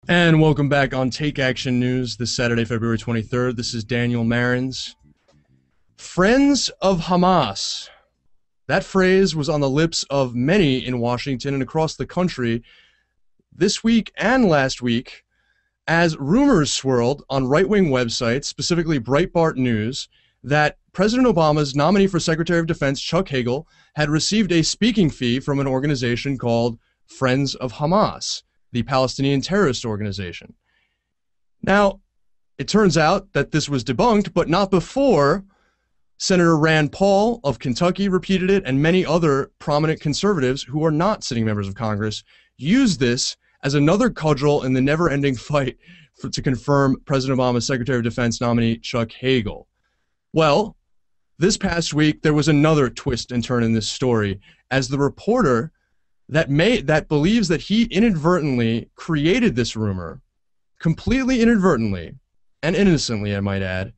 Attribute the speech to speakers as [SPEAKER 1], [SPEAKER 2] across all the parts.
[SPEAKER 1] And welcome back on Take Action News this Saturday, February 23rd. This is Daniel Marins. Friends of Hamas. That phrase was on the lips of many in Washington and across the country this week and last week as rumors swirled on right-wing websites, specifically Breitbart News, that President Obama's nominee for Secretary of Defense, Chuck Hagel, had received a speaking fee from an organization called Friends of Hamas, the Palestinian terrorist organization. Now, it turns out that this was debunked, but not before Senator Rand Paul of Kentucky repeated it, and many other prominent conservatives who are not sitting members of Congress used this as another cudgel in the never-ending fight to confirm President Obama's Secretary of Defense nominee, Chuck Hagel. Well, this past week, there was another twist and turn in this story, as the reporter that believes that he inadvertently created this rumor, completely inadvertently and innocently, I might add,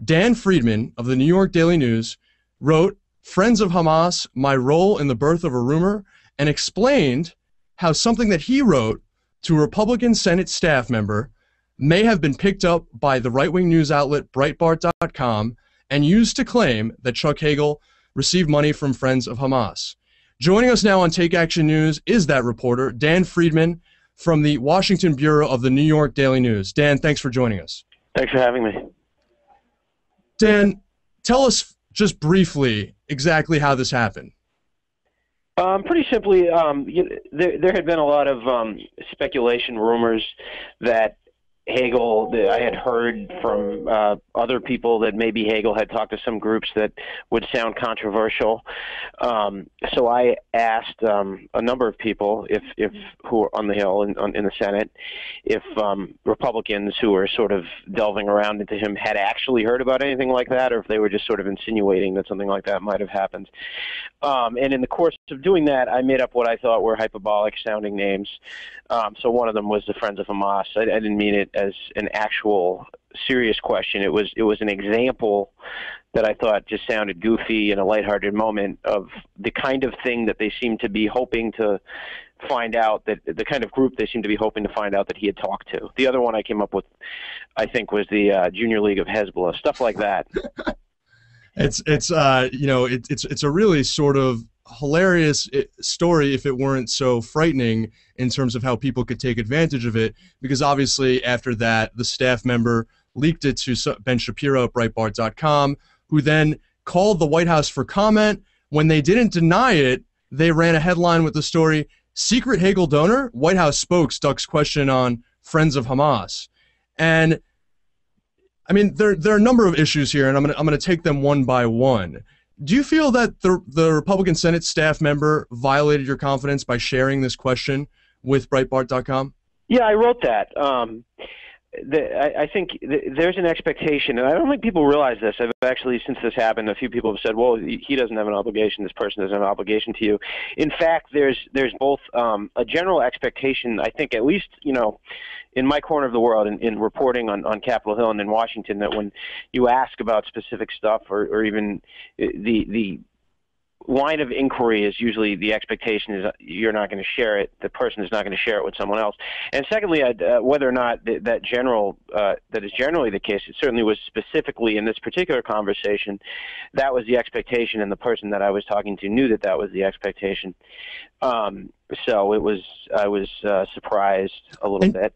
[SPEAKER 1] Dan Friedman of the New York Daily News wrote, "Friends of Hamas, my role in the birth of a rumor," and explained how something that he wrote to a Republican Senate staff member may have been picked up by the right-wing news outlet Breitbart.com and used to claim that Chuck Hagel received money from Friends of Hamas. Joining us now on Take Action News is that reporter, Dan Friedman, from the Washington Bureau of the New York Daily News. Dan, thanks for joining us.
[SPEAKER 2] Thanks for having me.
[SPEAKER 1] Dan, tell us just briefly exactly how this happened.
[SPEAKER 2] Pretty simply, there had been a lot of speculation, rumors that Hagel, I had heard from other people that maybe Hagel had talked to some groups that would sound controversial. So I asked a number of people, if who were on the Hill in the Senate, if Republicans who were sort of delving around into him had actually heard about anything like that, or if they were just sort of insinuating that something like that might have happened. And in the course of doing that, I made up what I thought were hyperbolic-sounding names. So one of them was the Friends of Hamas. I didn't mean it as an actual serious question. It was an example that I thought just sounded goofy in a lighthearted moment of the kind of thing that they seem to be hoping to find out, that the kind of group they seem to be hoping to find out that he had talked to. The other one I came up with, I think, was the Junior League of Hezbollah, stuff like that.
[SPEAKER 1] It's a really sort of hilarious story if it weren't so frightening in terms of how people could take advantage of it, because obviously after that the staff member leaked it to Ben Shapiro at Breitbart.com, who then called the White House for comment. When they didn't deny it, they ran a headline with the story, "Secret Hagel donor? White House spokes ducks question on Friends of Hamas." And I mean, there are a number of issues here, and I'm gonna take them one by one. Do you feel that the Republican Senate staff member violated your confidence by sharing this question with Breitbart.com?
[SPEAKER 2] Yeah, I wrote that. I think there's an expectation, and I don't think people realize this. I've actually, since this happened, a few people have said, well, he doesn't have an obligation, this person doesn't have an obligation to you. In fact, there's both a general expectation, I think, at least, in my corner of the world, in reporting on Capitol Hill and in Washington, that when you ask about specific stuff, or even the line of inquiry is usually the expectation is you're not going to share it. The person is not going to share it with someone else. And secondly, whether or not that is generally the case, it certainly was specifically in this particular conversation. That was the expectation, and the person that I was talking to knew that was the expectation. So I was surprised a little bit.